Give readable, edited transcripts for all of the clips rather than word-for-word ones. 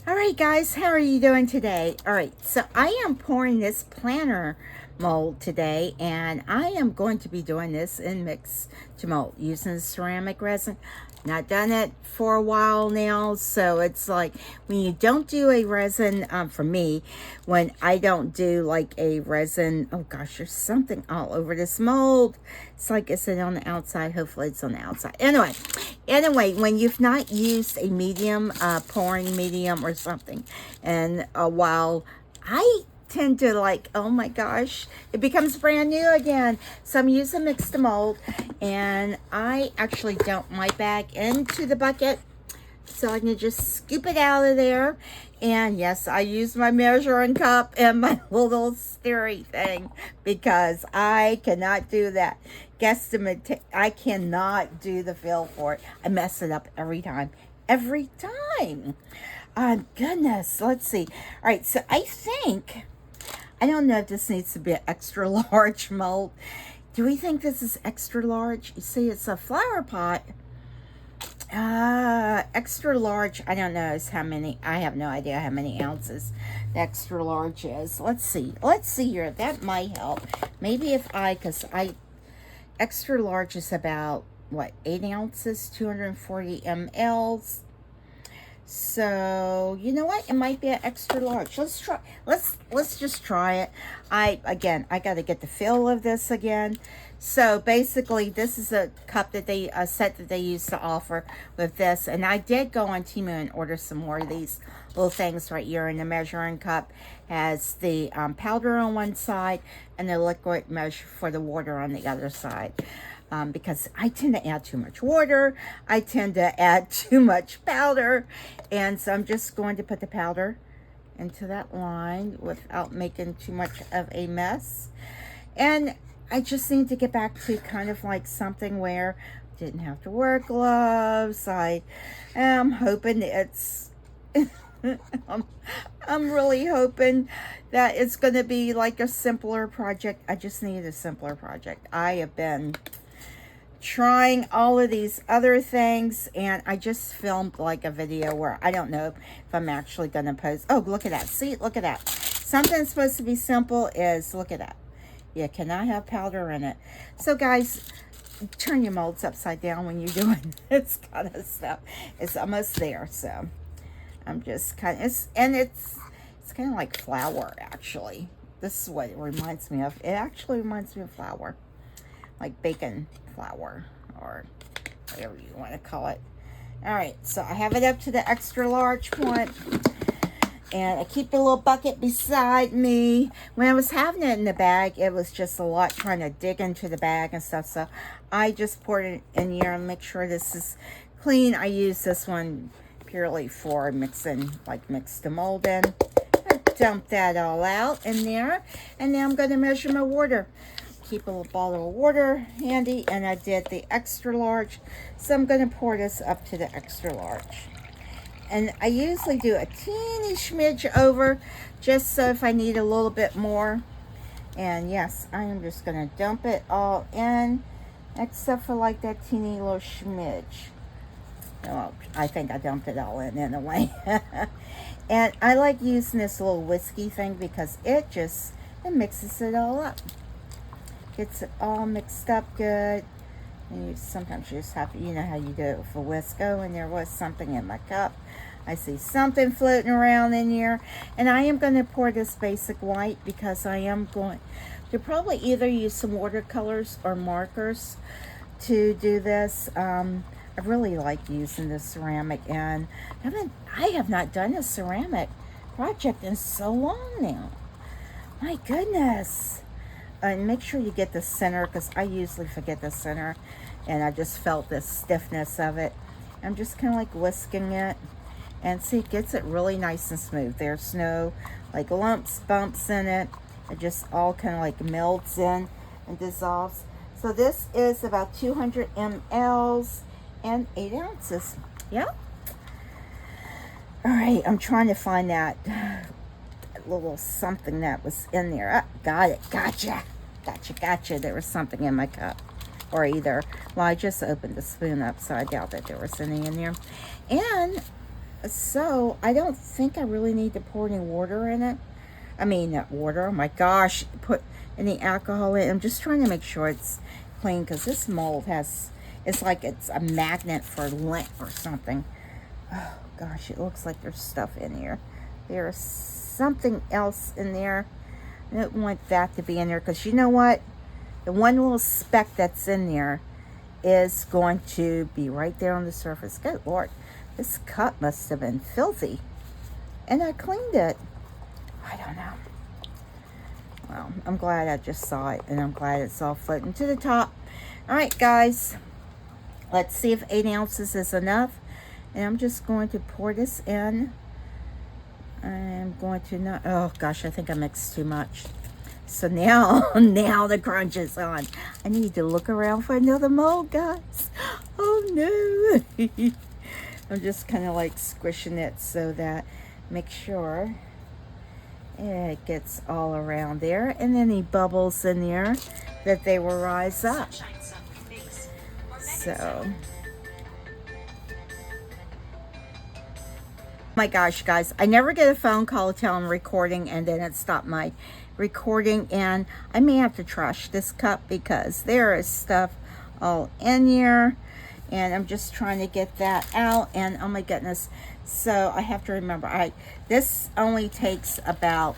All right, guys, how are you doing today? All right, so I am pouring this planter mold today, and I am going to be doing this in mix to mold using ceramic resin. Not done it for a while now, so it's like when you don't do a resin, for me, when I don't do like a resin, oh gosh, there's something all over this mold. It's like, is it on the outside? Hopefully it's on the outside. Anyway, when you've not used a medium, pouring medium or something in a while, I tend to like, oh my gosh, it becomes brand new again. So I'm using mix to mold, and I actually dump my bag into the bucket so I can just scoop it out of there. And yes, I use my measuring cup and my little stirry thing because I cannot do that guesstimate. I cannot do the fill for it. I mess it up every time. Goodness, let's see. All right, so I don't know if this needs to be an extra large mold. Do we think this is extra large? You see, it's a flower pot. Extra large, I don't know is how many. I have no idea how many ounces the extra large is. Let's see here. That might help. Maybe if extra large is about, what, 8 ounces, 240 mLs. So, you know what? It might be an extra large. Let's try. Let's just try it. I got to get the feel of this again. So basically, this is a cup that a set that they used to offer with this. And I did go on Temu and order some more of these little things right here. And the measuring cup has the powder on one side and the liquid measure for the water on the other side. Because I tend to add too much water, I tend to add too much powder, and so I'm just going to put the powder into that line without making too much of a mess. And I just need to get back to kind of like something where I didn't have to wear gloves. I am hoping it's I'm really hoping that it's going to be like a simpler project. I just need a simpler project. I have been trying all of these other things, and I just filmed like a video where I don't know if I'm actually going to post. Oh, look at that. See, look at that. Something supposed to be simple is, look at that. You cannot have powder in it. So guys, turn your molds upside down when you're doing this kind of stuff. It's almost there, so I'm just kind of, it's kind of like flour, actually. This is what it reminds me of. It actually reminds me of flour, like bacon flour or whatever you want to call it. All right, so I have it up to the extra large point, and I keep a little bucket beside me. When I was having it in the bag, it was just a lot trying to dig into the bag and stuff, so I just poured it in here and make sure this is clean. I use this one purely for mixing, like mix the mold in. I dump that all out in there, and now I'm going to measure my water. Keep a little bottle of water handy, and I did the extra large, so I'm going to pour this up to the extra large. And I usually do a teeny smidge over, just so if I need a little bit more. And yes, I am just going to dump it all in, except for like that teeny little smidge. Well, I think I dumped it all in anyway. And I like using this little whiskey thing because it mixes it all up. Gets it all mixed up good. And sometimes you just have to, you know how you do it with a Whisco, and there was something in my cup. I see something floating around in here, and I am going to pour this basic white because I am going to probably either use some watercolors or markers to do this. I really like using the ceramic, and I have not done a ceramic project in so long now. My goodness. And make sure you get the center, because I usually forget the center, and I just felt the stiffness of it. I'm just kind of like whisking it, and see, it gets it really nice and smooth. There's no like lumps, bumps in it. It just all kind of like melts in and dissolves. So this is about 200 mLs and 8 ounces. Yeah. All right, I'm trying to find that little something that was in there. Got it. Gotcha. There was something in my cup. Or either, well, I just opened the spoon up, so I doubt that there was any in there. And So I don't think I really need to pour any water in it. I mean, not water, oh my gosh, put any alcohol in. I'm just trying to make sure it's clean, because this mold has, it's like it's a magnet for lint or something. Oh gosh, it looks like there's stuff in here. There's something else in there. I don't want that to be in there, because you know what? The one little speck that's in there is going to be right there on the surface. Good Lord, this cup must have been filthy. And I cleaned it. I don't know. Well, I'm glad I just saw it, and I'm glad it's all floating to the top. All right, guys. Let's see if 8 ounces is enough. And I'm just going to pour this in. I'm going to not, oh gosh, I think I mixed too much. So now, now the crunch is on. I need to look around for another mold, guys. Oh no. I'm just kind of like squishing it so that, make sure it gets all around there. And any bubbles in there, that they will rise up. So. My gosh, guys, I never get a phone call to tell I'm recording, and then it stopped my recording, and I may have to trash this cup because there is stuff all in here, and I'm just trying to get that out. And oh my goodness, so I have to remember, this only takes about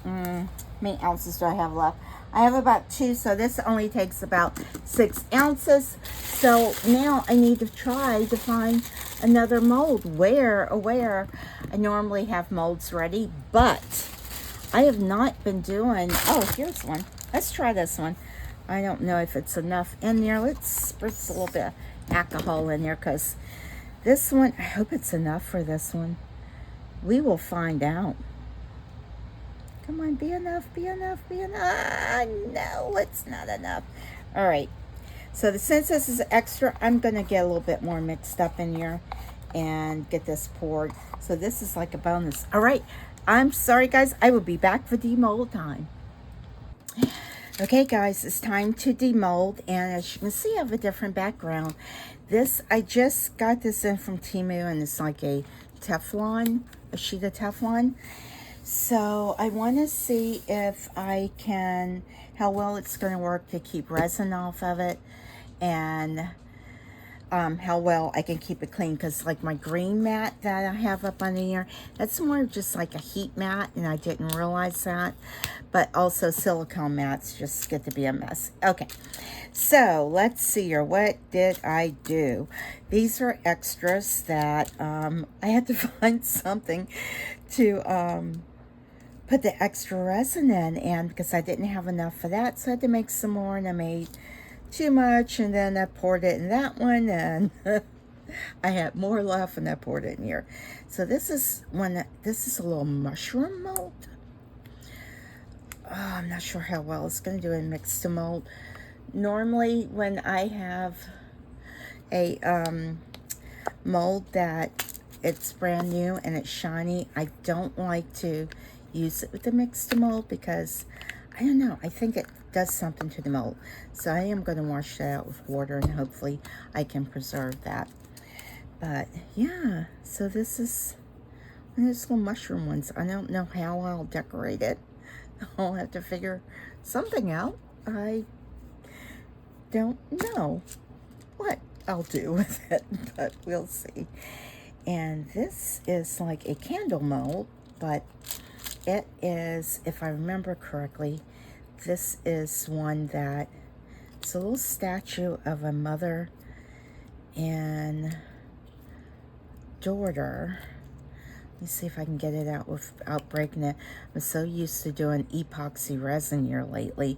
how many ounces do I have left? I have about 2, so this only takes about 6 ounces. So now I need to try to find another mold. Where I normally have molds ready, but I have not been doing, oh, here's one. Let's try this one. I don't know if it's enough in there. Let's spritz a little bit of alcohol in there, because this one, I hope it's enough for this one. We will find out. Come on, be enough, be enough, be enough. No, it's not enough. All right. So since this is extra, I'm going to get a little bit more mixed up in here and get this poured. So this is like a bonus. All right. I'm sorry, guys. I will be back for demold time. Okay, guys, it's time to demold. And as you can see, I have a different background. This, I just got this in from Temu, and it's like a Teflon, a sheet of Teflon. So I want to see if I can, how well it's going to work to keep resin off of it, and how well I can keep it clean, because like my green mat that I have up on here, that's more just like a heat mat, and I didn't realize that. But also silicone mats just get to be a mess. Okay, so let's see here. What did I do? These are extras that I had to find something to put the extra resin in, and because I didn't have enough for that, so I had to make some more, and I made too much, and then I poured it in that one, and I had more left, and I poured it in here. So this is this is a little mushroom mold. Oh, I'm not sure how well it's going to do in mixed mold. Normally when I have a mold that it's brand new and it's shiny, I don't like to use it with the mixed mold, because I don't know, I think it does something to the mold. So I am going to wash that out with water, and hopefully I can preserve that. But yeah, so this is one of those little mushroom ones. I don't know how I'll decorate it. I'll have to figure something out. I don't know what I'll do with it, but we'll see. And this is like a candle mold, but it is, if I remember correctly, this is one that, it's a little statue of a mother and daughter. Let me see if I can get it out without breaking it. I'm so used to doing epoxy resin here lately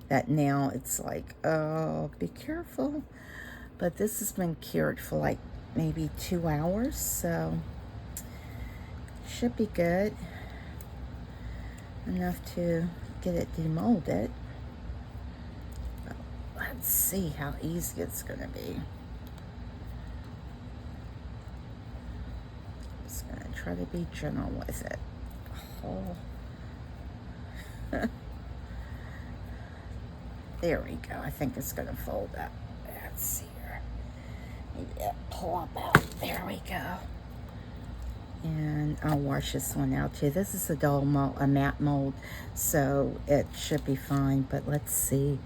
that now it's like, oh, be careful. But this has been cured for like maybe 2 hours, so should be good. Enough to get it demolded. But let's see how easy it's going to be. Just going to try to be gentle with it. Oh. There we go. I think it's going to fold up. Let's see here. Maybe that plop out. There we go. And I'll wash this one out too. This is a dull mold, a matte mold, so it should be fine, but let's see.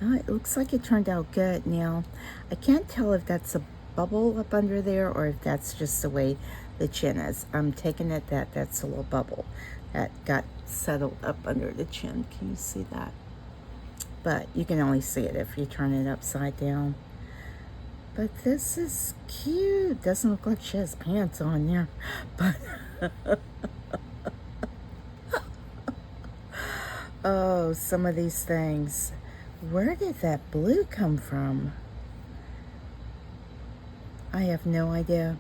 Oh, it looks like it turned out good. Now, I can't tell if that's a bubble up under there or if that's just the way the chin is. I'm taking it that that's a little bubble that got settled up under the chin. Can you see that? But you can only see it if you turn it upside down. But this is cute. Doesn't look like she has pants on there. But oh, some of these things. Where did that blue come from? I have no idea.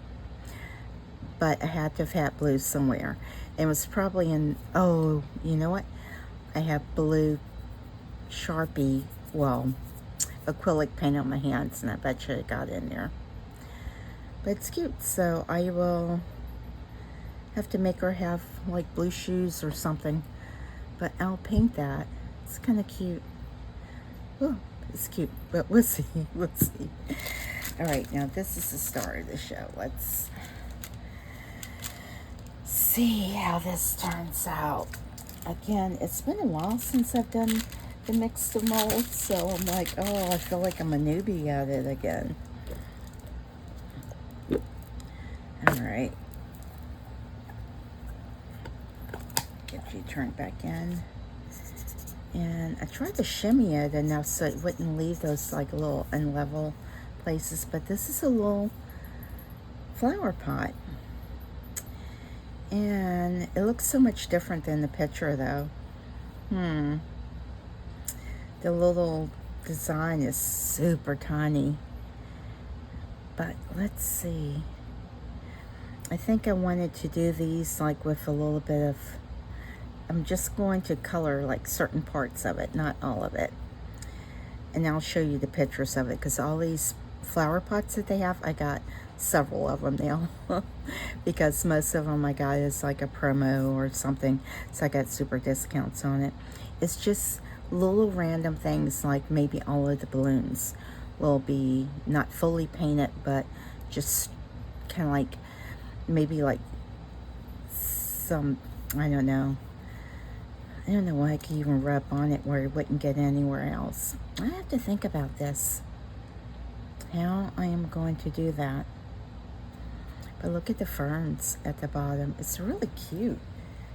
But I had to have had blue somewhere. It was probably in, oh, you know what? I have blue Sharpie, well, acrylic paint on my hands, and I bet you it got in there. But it's cute, so I will have to make her have like blue shoes or something. But I'll paint that. It's kind of cute. Oh, it's cute, but we'll see. We'll see. All right, now this is the star of the show. Let's see how this turns out. Again, it's been a while since I've done the mixed mold, so I'm like, oh, I feel like I'm a newbie at it again. All right. Get you turned back in. And I tried to shimmy it enough so it wouldn't leave those like little unlevel places, but this is a little flower pot. And it looks so much different than the picture though. The little design is super tiny. But let's see. I think I wanted to do these like with a little bit of, I'm just going to color like certain parts of it, not all of it. And I'll show you the pictures of it, because all these flower pots that they have, I got several of them now. Because most of them I got is like a promo or something, so I got super discounts on it. It's just little random things, like maybe all of the balloons will be not fully painted, but just kind of like maybe like some, I don't know what I could even rub on it where it wouldn't get anywhere else. I have to think about this, how I am going to do that. But look at the ferns at the bottom. It's really cute.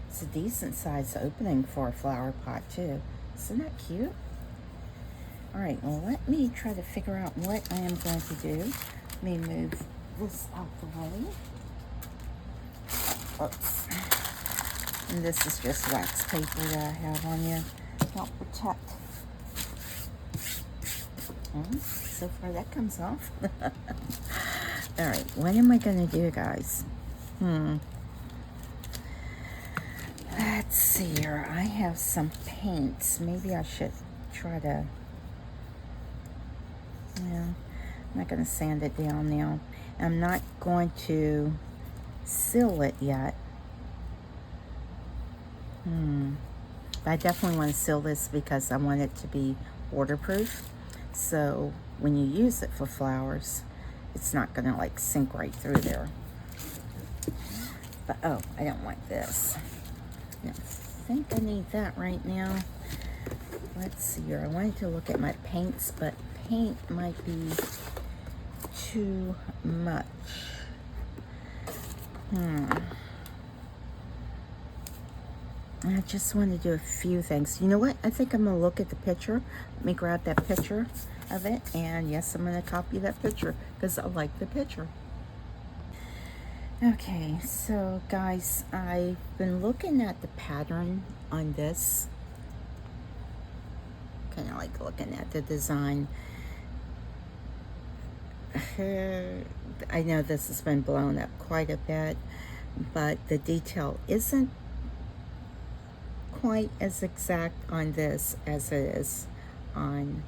It's a decent size opening for a flower pot too. Isn't that cute? All right, well, let me try to figure out what I am going to do. Let me move this out the way. Oops. And this is just wax paper that I have on you to help protect. So far that comes off. All right, what am I going to do, guys? Let's see here. I have some paints. Maybe I should try to, yeah, I'm not going to sand it down now. I'm not going to seal it yet. But I definitely want to seal this because I want it to be waterproof. So when you use it for flowers, it's not going to like sink right through there. But oh, I don't want this. I think I need that right now. Let's see here. I wanted to look at my paints, but paint might be too much. I just want to do a few things. You know what? I think I'm going to look at the picture. Let me grab that picture of it. And yes, I'm going to copy that picture because I like the picture. Okay, so guys, I've been looking at the pattern on this. Kind of like looking at the design. I know this has been blown up quite a bit, but the detail isn't quite as exact on this as it is on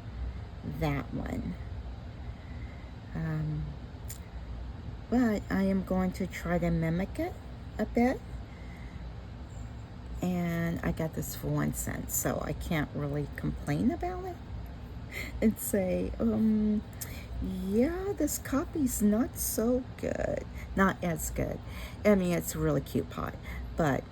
that one. But I am going to try to mimic it a bit. And I got this for 1 cent, so I can't really complain about it. and say, yeah, this copy's not so good. Not as good. I mean, it's a really cute pot, but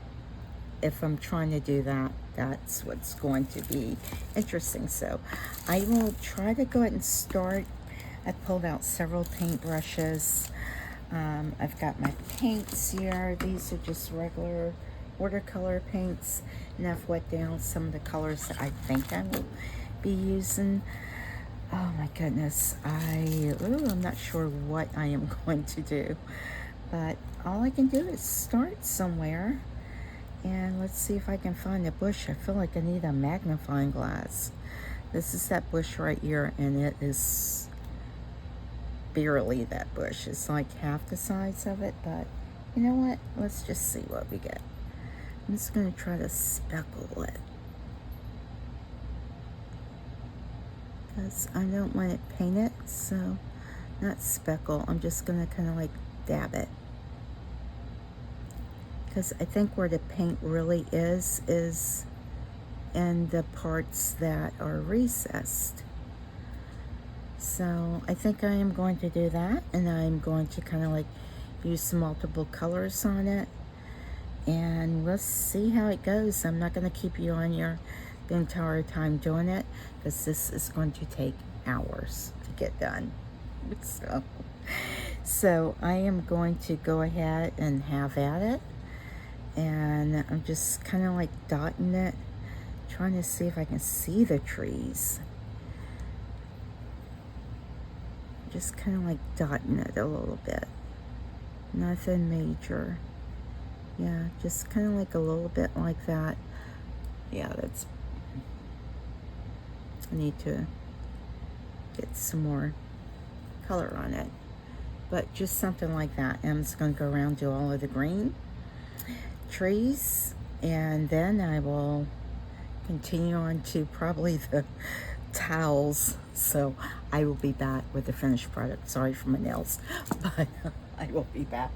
if I'm trying to do that, that's what's going to be interesting. So I will try to go ahead and start. I pulled out several paintbrushes. I've got my paints here. These are just regular watercolor paints, and I've wet down some of the colors that I think I will be using. Oh my goodness, I'm not sure what I am going to do, but all I can do is start somewhere, and let's see if I can find a bush. I feel like I need a magnifying glass. This is that bush right here, and it is barely that bush. It's like half the size of it, but you know what? Let's just see what we get. I'm just going to try to speckle it, because I don't want it painted, so not speckle. I'm just going to kind of like dab it, because I think where the paint really is in the parts that are recessed. So I think I am going to do that, and I'm going to kind of like use some multiple colors on it, and we'll see how it goes. I'm not going to keep you on here the entire time doing it, because this is going to take hours to get done. So I am going to go ahead and have at it, and I'm just kind of like dotting it, trying to see if I can see the trees. Just kind of like dotting it a little bit. Nothing major. Yeah, just kind of like a little bit like that. Yeah, that's... I need to get some more color on it. But just something like that. And I'm just going to go around, do all of the green trees, and then I will continue on to probably the towels. So I will be back with the finished product. Sorry for my nails, but I will be back.